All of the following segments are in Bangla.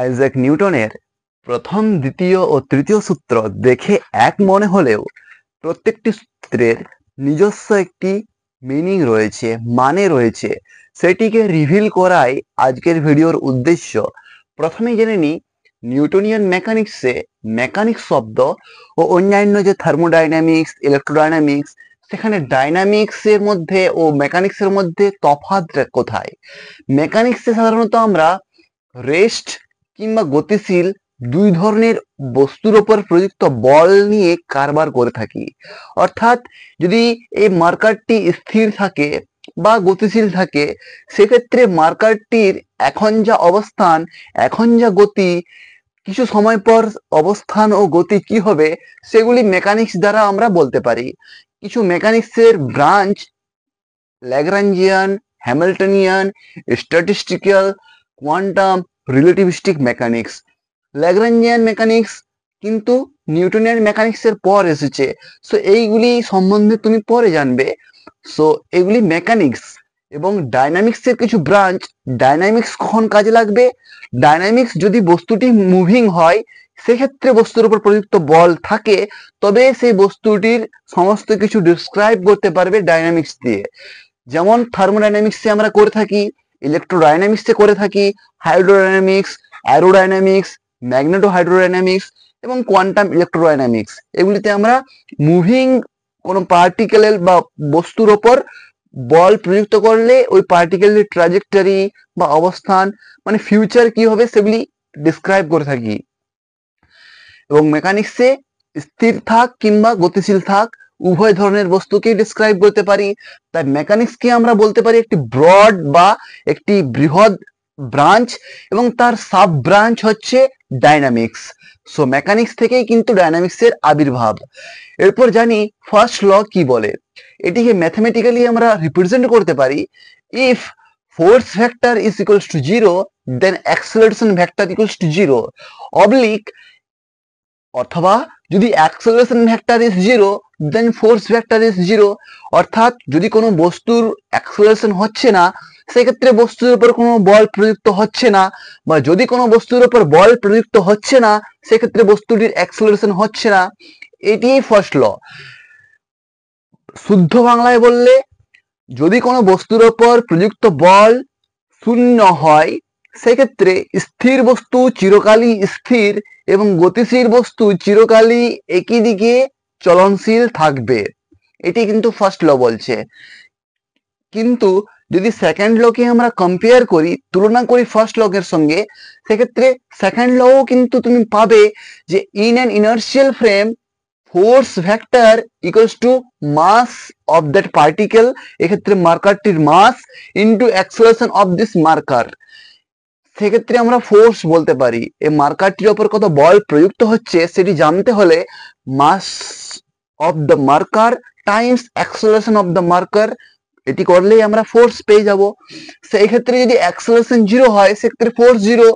আইজ্যাক নিউটনের প্রথম, দ্বিতীয় ও তৃতীয় সূত্র দেখে এক মনে হলেও প্রত্যেকটি সূত্রের নিজস্ব একটি মিনিং রয়েছে, মানে রয়েছে। সেটিকে রিভিল করাই আজকের ভিডিওর উদ্দেশ্য। প্রথমে জেনে নিই নিউটনিয়ান মেকানিক্সে মেকানিক্স শব্দ ও অন্যান্য যে থার্মোডাইনামিক্স, ইলেকট্রোডাইনামিক্স, সেখানে ডাইনামিক্সের মধ্যে ও মেকানিক্সের মধ্যে তফাৎ কোথায়। মেকানিক্সে সাধারণত আমরা রেস্ট কিংবা গতিশীল দুই ধরনের বস্তুর ওপর প্রযুক্ত বল নিয়ে কারবার করে থাকি। অর্থাৎ যদি এই মার্কারটি স্থির থাকে বা গতিশীল থাকে, সেক্ষেত্রে মার্কারটির এখন যা অবস্থান, এখন যা গতি, কিছু সময় পর অবস্থান ও গতি কি হবে, সেগুলি মেকানিক্স দ্বারা আমরা বলতে পারি। কিছু মেকানিক্সের branch Lagrangian, Hamiltonian, statistical, quantum, relativistic mechanics. Lagrangian mechanics কিন্তু নিউটনিয়ান মেকানিক্সের পর এসেছে। সো এইগুলি সম্বন্ধে তুমি পরে জানবে। সো এগুলি মেকানিক্স। এবং ডাইনামিক্সের কিছু ব্রাঞ্চ। ডাইনামিক্স কখন কাজে লাগবে? ডাইনামিক্স যদি বস্তুটি মুভিং হয়, সেক্ষেত্রে বস্তুর উপর প্রযুক্ত বল থাকে, তবে সেই বস্তুটির সমস্ত কিছু ডিসক্রাইব করতে পারবে ডাইনামিক্স দিয়ে। যেমন থার্মোডাইনামিক্সে আমরা করে থাকি, ইলেকট্রোডাইনামিক্সে করে থাকি, হাইড্রোডাইনামিক্স, অ্যারোডাইনামিক্স, ম্যাগনেটো হাইড্রোডাইনামিক্স এবং কোয়ান্টাম ইলেকট্রোডাইনামিক্স। এগুলিতে আমরা মুভিং কোনো পার্টিকেলের বা বস্তুর ওপর বল প্রযুক্ত করলে ওই পার্টিকেলের ট্রাজেক্টরি বা অবস্থান, মানে ফিউচার কি হবে, সেগুলি ডিসক্রাইব করে থাকি। এবং মেকানিক্সে স্থির থাক কিংবা গতিশীল থাক, উভয় ধরনের বস্তুকেই ডিসক্রাইব করতে পারি। তাই মেকানিক্সকে আমরা বলতে পারি একটি ব্রড বা একটি বৃহৎ ব্রাঞ্চ, এবং তার সাব ব্রাঞ্চ হচ্ছে ডাইনামিক্স। সো মেকানিক্স থেকেই কিন্তু ডাইনামিক্সের আবির্ভাব। এরপর জানি ফার্স্ট ল কি বলে। এটিকে ম্যাথমেটিক্যালি আমরা রিপ্রেজেন্ট করতে পারি, if force vector is equals to 0 then acceleration vector equals to 0, অবলিক, অথবা যদি acceleration vector is 0 then force vector is 0। অর্থাৎ যদি কোনো বস্তুর অ্যাক্সেলারেশন হচ্ছে না, সেক্ষেত্রে বস্তুর উপর কোনো বল প্রযুক্ত হচ্ছে না, বা যদি কোনো বস্তুর উপর বল প্রযুক্ত হচ্ছে না, সেক্ষেত্রে বস্তুটির অ্যাক্সেলারেশন হচ্ছে না। এটিই ফার্স্ট ল। শুদ্ধ বাংলায় বললে, যদি কোনো বস্তুর উপর প্রযুক্ত বল শূন্য হয়, সেক্ষেত্রে স্থির বস্তু চিরকালই স্থির এবং গতিশীল বস্তু চিরকালই একই দিকে চলনশীল থাকবে। এটি কিন্তু ফার্স্ট ল বলছে। কিন্তু যদি সেকেন্ড লকে আমরা কম্পেয়ার করি, তুলনা করি ফার্স্ট লকের সঙ্গে, সেক্ষেত্রে সেকেন্ড লও কিন্তু তুমি পাবে যে in an inertial frame force vector equals to mass of that particle, এক্ষেত্রে মার্কারটির mass into acceleration of this marker. সেক্ষেত্রে আমরা ফোর্স বলতে পারি। এই মার্কারটির ওপর কত বল প্রযুক্ত হচ্ছে সেটি জানতে হলে mass of the marker times acceleration of the marker, এটি করলেই আমরা ফোর্স পেয়ে যাব। সেই ক্ষেত্রে যদি অ্যাক্সেলারেশন 0 হয়, সেক্ষেত্রে ফোর্স 0।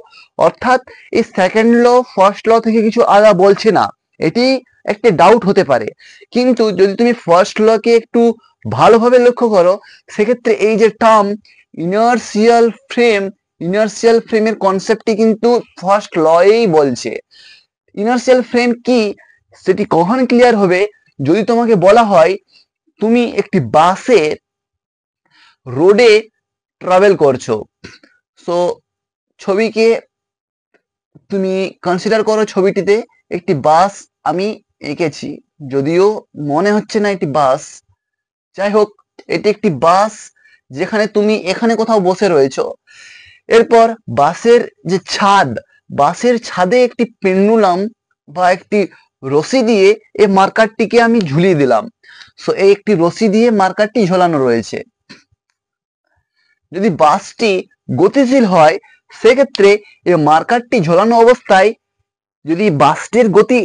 অর্থাৎ এই সেকেন্ড ল ফার্স্ট ল থেকে কিছু আলাদা বলছে না। এটি একটা ডাউট হতে পারে, কিন্তু যদি তুমি ফার্স্ট লকে একটু ভালোভাবে লক্ষ্য করো, সেক্ষেত্রে এই যে টার্ম ইনার্শিয়াল ফ্রেম, ইনার্শিয়াল ফ্রেমের কনসেপ্টটি কিন্তু ফার্স্ট লই বলছে। ইনার্শিয়াল ফ্রেম কি, সেটি কখন ক্লিয়ার হবে? যদি তোমাকে বলা হয় তুমি একটি বাসে রোডে ট্রাভেল করছো। সো ছবিকে তুমি কনসিডার করো, ছবিটিতে একটি বাস আমি এঁকেছি, যদিও মনে হচ্ছে না এটি বাস। যাই হোক, এটি একটি বাস যেখানে তুমি এখানে কোথাও বসে রয়েছো। এরপর বাসের যে ছাদ, বাসের ছাদে একটি পেন্ডুলাম বা একটি রশি দিয়ে এই মার্কারটিকে আমি ঝুলিয়ে দিলাম। সো এই একটি রশি দিয়ে মার্কারটি ঝোলানো রয়েছে। যদি বাসটি গতিশীল হয়, সেক্ষেত্রে এই মার্কারটি ঝোলানো অবস্থায় যদি বাসটির গতি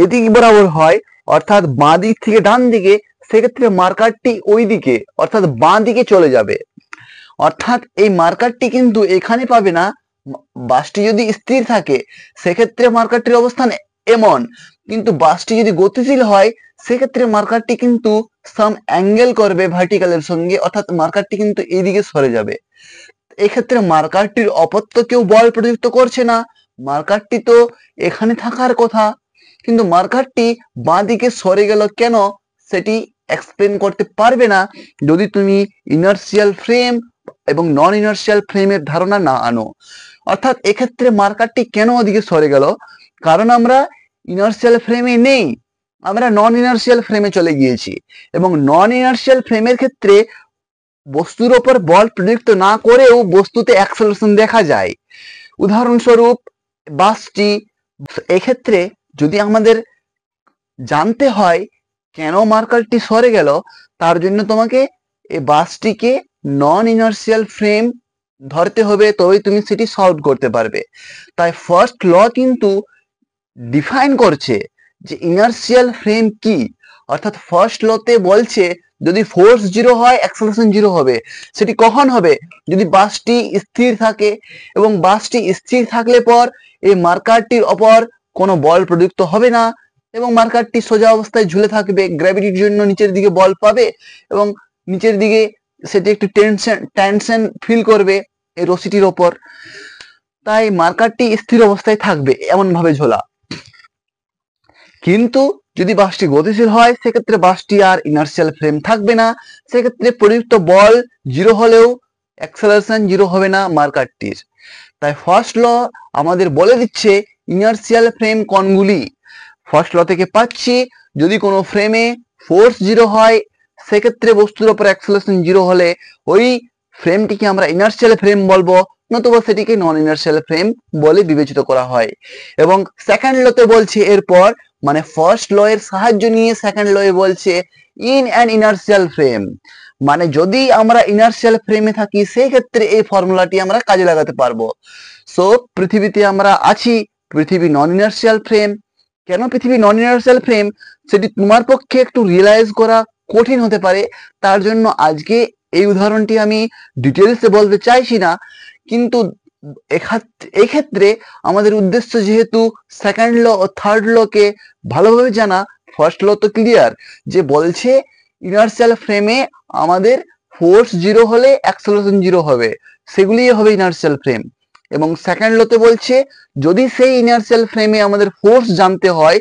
এদিক বরাবর হয়, অর্থাৎ বাঁ দিক থেকে ডান দিকে, সেক্ষেত্রে মার্কারটি ওই দিকে অর্থাৎ বাঁ দিকে চলে যাবে। অর্থাৎ এই মার্কারটি কিন্তু এখানে পাবে না। বাসটি যদি স্থির থাকে, সেক্ষেত্রে মার্কারটির অবস্থান এমন, কিন্তু বাসটি যদি গতিশীল হয়, সেক্ষেত্রে মার্কারটি কিন্তু সাম অ্যাঙ্গেল করবে ভার্টিক্যালের সঙ্গে, অর্থাৎ মার্কারটি কিন্তু এইদিকে সরে যাবে। এক্ষেত্রে মার্কারটির অপর তো কেউ বল প্রযুক্ত করছে না, মার্কারটি তো এখানে থাকার কথা, কিন্তু মার্কারটি বাঁদিকে সরে গেল কেন সেটি এক্সপ্লেন করতে পারবে না যদি তুমি ইনার্শিয়াল ফ্রেম এবং নন ইনার্শিয়াল ফ্রেমের ধারণা না আনো। অর্থাৎ এক্ষেত্রে মার্কারটি কেন ওদিকে সরে গেল, কারণ আমরা ইনার্শিয়াল ফ্রেমে নেই, আমরা নন ইনার্শিয়াল ফ্রেমে চলে গিয়েছি, এবং নন ইনার্শিয়াল ফ্রেমের ক্ষেত্রে বস্তুর ওপর বল প্রযুক্ত না করেও বস্তুতে অ্যাক্সেলারেশন দেখা যায়। উদাহরণস্বরূপ বাসটি, এক্ষেত্রে যদি আমাদের জানতে হয় কেন মার্কারটি সরে গেল, তার জন্য তোমাকে এই বাসটিকে নন ইনার্শিয়াল ফ্রেম ধরতে হবে, তবেই তুমি সেটি সলভ করতে পারবে। তাই ফার্স্ট ল কিন্তু ডিফাইন করছে যে ইনার্শিয়াল ফ্রেম কি, অর্থাৎ ফার্স্ট লতে বলছে যদি ফোর্স 0 হয় অ্যাক্সেলারেশন 0 হবে। সেটি কখন হবে, যদি বাসটি স্থির থাকে, এবং বাসটি স্থির থাকলে পর এই মার্কারটির ওপর কোনো বল প্রযুক্ত হবে না, এবং মার্কারটি সোজা অবস্থায় ঝুলে থাকবে, গ্র্যাভিটির জন্য নিচের দিকে বল পাবে, এবং নিচের দিকে সেটি একটু টেনশন ফিল করবে এই রশিটির ওপর। তাই মার্কারটি স্থির অবস্থায় থাকবে এমন ভাবে ঝোলা। কিন্তু যদি বাসটি গতিশীল হয় সেক্ষেত্রে বাসটি আর ইনার্শিয়াল ফ্রেম থাকবে না, সেক্ষেত্রে প্রযুক্ত বল 0 হলেও অ্যাক্সেলারেশন 0 হবে না মার্কারটির। তাই ফার্স্ট ল আমাদের বলে দিচ্ছে ইনার্শিয়াল ফ্রেম কোনগুলি। ফার্স্ট ল থেকে পাচ্ছি যদি কোনো ফ্রেমে ফোর্স 0 হয় সেক্ষেত্রে বস্তুর ওপর অ্যাক্সেলারেশন 0 হলে ওই ফ্রেমটিকে আমরা ইনার্শিয়াল ফ্রেম বলবো, নতুবা সেটিকে নন ইনার্শিয়াল ফ্রেম বলে বিবেচিত করা হয়। এবং সেকেন্ড লতে বলছে এরপর, মানে ফার্স্ট ল এর সাহায্য নিয়ে সেকেন্ড ল এ বলছে ইন অ্যান ইনার্শিয়াল ফ্রেম, মানে যদি আমরা ইনার্শিয়াল ফ্রেমে থাকি সেই ক্ষেত্রে এই ফর্মুলাটি আমরা কাজে লাগাতে পারবো। সো পৃথিবীতে আমরা আছি, পৃথিবী নন ইনার্শিয়াল ফ্রেম। কেন পৃথিবী নন ইনার্শিয়াল ফ্রেম সেটি তোমার পক্ষে একটু রিয়েলাইজ করা কঠিন হতে পারে, তার জন্য আজকে এই উদাহরণটি আমি ডিটেলসে বলতে চাইছি না, কিন্তু এক্ষেত্রে আমাদের উদ্দেশ্য যেহেতু সেকেন্ড ল ও থার্ড ল কে ভালোভাবে জানা, ফার্স্ট ল তো ক্লিয়ার যে বলছে ইনার্শিয়াল ফ্রেমে আমাদের ফোর্স 0 হলে অ্যাক্সেলারেশন 0 হবে, সেগুলি হবে ইনার্শিয়াল ফ্রেম। এবং সেকেন্ড লতে বলছে যদি সেই ইনার্শিয়াল ফ্রেমে আমাদের ফোর্স জানতে হয়,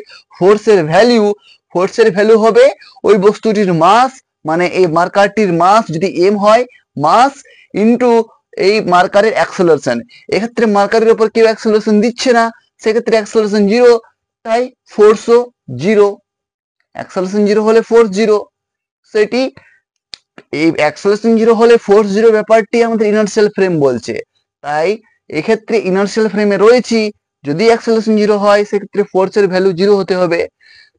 ফোর্সের ভ্যালু হবে ওই বস্তুটির মাস, মানে এই মার্কারটির মাস যদি m হয়, মাস ইন্টু এই মার্কারের অ্যাক্সেলারেশন। এক্ষেত্রে মার্কারের উপর কেউ অ্যাক্সেলারেশন দিচ্ছে না, সেক্ষেত্রে অ্যাক্সেলারেশন 0, তাই ফোর্সও 0। অ্যাক্সেলারেশন 0 হলে ফোর্স 0, সেটি এই অ্যাক্সেলারেশন 0 হলে ফোর্স 0 ব্যাপারটি আমাদের ইনার্শিয়াল ফ্রেম বলছে। তাই এক্ষেত্রে ইনার্শিয়াল ফ্রেমে রয়েছি, যদি অ্যাক্সেলারেশন 0 হয় সেক্ষেত্রে ফোর্সের ভ্যালু 0 হতে হবে।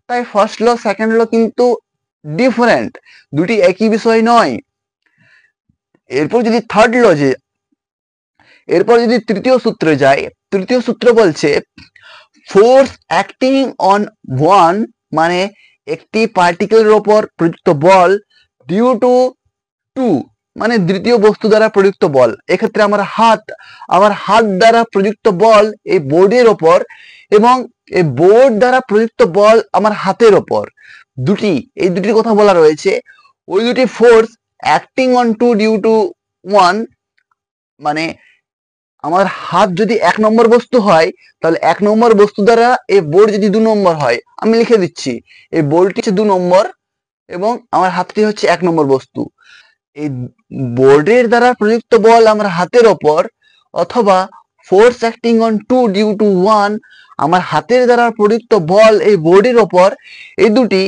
তাই ফার্স্ট ল সেকেন্ড ল কিন্তু ডিফারেন্ট, দুটি একই বিষয় নয়। এরপর যদি থার্ড ল এরপর যদি তৃতীয় সূত্রে যাই, তৃতীয় সূত্র বলছে ফোর্স অ্যাক্টিং অন ওয়ান, মানে একটি পার্টিকেলের ওপর প্রযুক্ত বল, ডিউ টু টু, মানে দ্বিতীয় বস্তু দ্বারা প্রযুক্ত বল। এক্ষেত্রে আমার হাত দ্বারা প্রযুক্ত বল এই বোর্ডের ওপর, এবং এই বোর্ড দ্বারা প্রযুক্ত বল আমার হাতের ওপর, এই দুটির কথা বলা রয়েছে। ওই দুটি force acting on two due to one, মানে আমার হাত যদি 1 নম্বর বস্তু হয় তাহলে 1 নম্বর বস্তু দ্বারা এই বোর্ড যদি 2 নম্বর হয়, আমি লিখে দিচ্ছি এই বোর্ডটি হচ্ছে 2 নম্বর এবং আমার হাতটি হচ্ছে 1 নম্বর বস্তু। এই বোর্ডের দ্বারা প্রযুক্ত বল আমার হাতের ওপর, অথবা force acting on two due to one, আমার হাতের দ্বারা প্রযুক্ত বল এই বোর্ডের ওপর, এই দুটি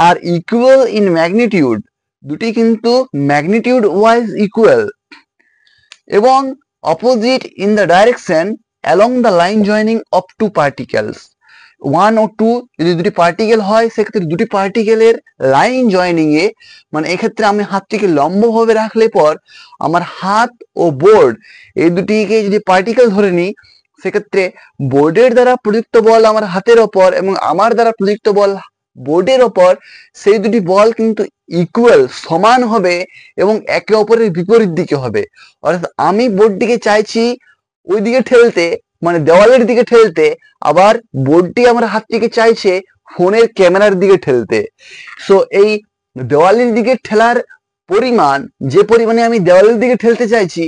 আর ইকুয়াল ইন ম্যাগনিটিউড, দুটি কিন্তু ম্যাগনিটিউড ওয়াইজ ইকুয়াল, এবং opposite in the direction along the line joining of two particles. 1 ও 2 যদি দুটি পার্টিকেল হয় সেক্ষেত্রে দুটি পার্টিকেলের লাইন জয়নিং এ, মানে এক্ষেত্রে আমি হাতটিকে লম্বভাবে রাখলে পর আমার হাত ও বোর্ড এই দুটিকে যদি পার্টিকেল ধরে নিই, সেক্ষেত্রে বোর্ডের দ্বারা প্রযুক্ত বল আমার হাতের ওপর এবং আমার দ্বারা প্রযুক্ত বল বোর্ডের ওপর, সেই দুটি বল কিন্তু ইকুয়াল, সমান হবে এবং একে অপরের বিপরীত দিকে হবে। অর্থাৎ আমি বোর্ডটিকে চাইছি ওই দিকে ঠেলতে, মানে দেওয়ালের দিকে ঠেলতে, আবার বোর্ডটি আমার হাতটিকে চাইছে ফোনের ক্যামেরার দিকে ঠেলতে। সো এই দেওয়ালের দিকে ঠেলার পরিমাণ, যে পরিমাণে আমি দেওয়ালের দিকে ঠেলতে চাইছি,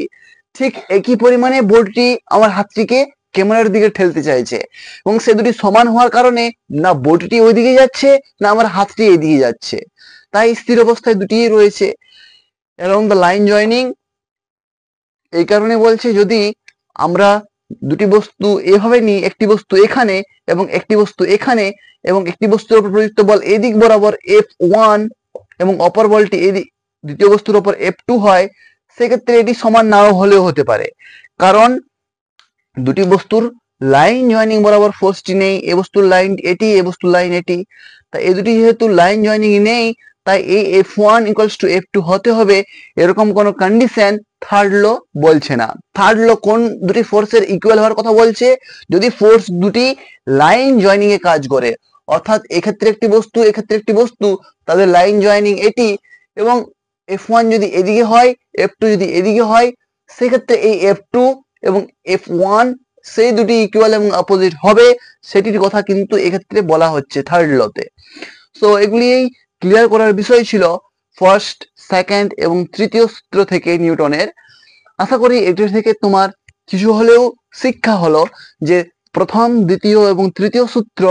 ঠিক একই পরিমাণে বলটি আমার হাতটিকে ক্যামেরার দিকে ঠেলতে চাইছে এবং সে দুটি সমান হওয়ার কারণে না বলটি ওইদিকে যাচ্ছে না আমার হাতটি এদিকে যাচ্ছে, তাই স্থির অবস্থায় দুটিই রয়েছে। অ্যালং দ্য লাইন জয়নিং এই কারণে বলছে যদি আমরা দুটি বস্তু এভাবে নিই, একটি বস্তু এখানে এবং একটি বস্তু এখানে এবং একটি বস্তুর উপর প্রযুক্ত বল এদিক বরাবর F1 এবং অপর বলটি এদিক দ্বিতীয় বস্তুর উপর F2 হয়, সেক্ষেত্রে এটি সমান নাও হলেও হতে পারে, কারণ দুটি বস্তুর লাইন জয়েনিং বরাবর ফোর্সটি নেই। এ বস্তুর লাইন এটি, এ বস্তুর লাইন এটি, তাই এই দুটি যেহেতু লাইন জয়েনিং নেই তাই এই F1 ইকুয়ালস টু F2 হতে হবে, এরকম কোনো কন্ডিশন থার্ড ল বলছে না। থার্ড ল কোন দুটি ফোর্সের ইকুয়াল হওয়ার কথা বলছে? যদি ফোর্স দুটি লাইন জয়েনিং এ কাজ করে, অর্থাৎ এক্ষেত্রে একটি বস্তু এক্ষেত্রে একটি বস্তু, তাদের লাইন জয়েনিং এটি এবং F1 যদি এদিকে হয় F2 যদি এদিকে হয়, সেক্ষেত্রে এই F2 এবং F1 সেই দুটি ইকুয়াল এবং অপোজিট হবে, সেটির কথা কিন্তু এক্ষেত্রে বলা হচ্ছে থার্ড লতে। সো এগুলি ক্লিয়ার করার বিষয় ছিল ফার্স্ট, সেকেন্ড এবং তৃতীয় সূত্র থেকে নিউটনের। আশা করি এটি থেকে তোমার কিছু হলেও শিক্ষা হলো যে প্রথম, দ্বিতীয় এবং তৃতীয় সূত্র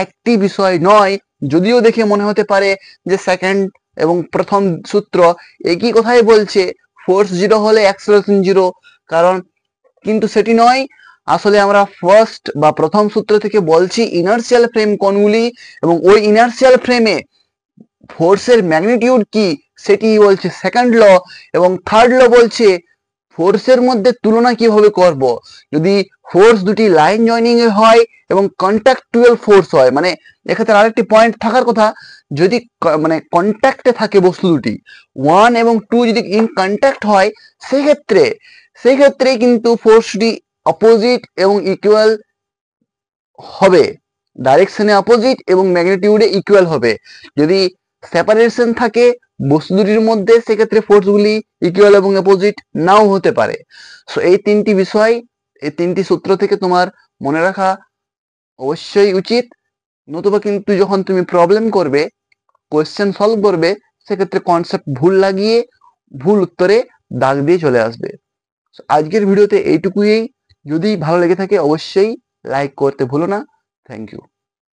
একটি বিষয় নয়, যদিও দেখে মনে হতে পারে যে সেকেন্ড এবং প্রথম সূত্র একই কথাই বলছে, ফোর্স জিরো হলে অ্যাক্সেলারেশন জিরো, কারণ কিন্তু সেটি নয়। আসলে আমরা ফার্স্ট বা প্রথম সূত্র থেকে বলছি ইনার্শিয়াল ফ্রেম কোনগুলি এবং ওই ইনার্শিয়াল ফ্রেমে ফোর্সের ম্যাগনিটিউড কি সেটি বলছে সেকেন্ড ল, এবং থার্ড ল বলছে ফোর্সের মধ্যে তুলনা কিভাবে করব। যদি ফোর্স দুটি লাইন জয়েনিং এ হয় এবং কন্ট্যাক্টুয়াল ফোর্স হয়, মানে এক্ষেত্রে আরেকটি পয়েন্ট থাকার কথা, যদি মানে কন্ট্যাক্টে থাকে বস্তু দুটি 1 এবং 2 যদি ইন কন্ট্যাক্ট হয়, সেক্ষেত্রে কিন্তু ফোর্সটি অপোজিট এবং ইকুয়াল হবে, ডাইরেকশনে অপোজিট এবং ম্যাগনিটিউডে ইকুয়াল হবে। যদি সেপারেশন থাকে বস্তু দুটির মধ্যে, সেক্ষেত্রে ফোর্সগুলি ইকুয়াল এবং অপোজিট নাও হতে পারে। সো এই তিনটি বিষয়, এই তিনটি সূত্র থেকে তোমার মনে রাখা অবশ্যই উচিত, নতুবা কিন্তু যখন তুমি প্রবলেম করবে, কোয়েশ্চেন সলভ করবে, সেক্ষেত্রে কনসেপ্ট ভুল লাগিয়ে ভুল উত্তরে দাগ দিয়ে চলে আসবে। আজকের ভিডিওতে এইটুকুই। যদি ভালো লেগে থাকে অবশ্যই লাইক করতে ভুলো না। Thank you.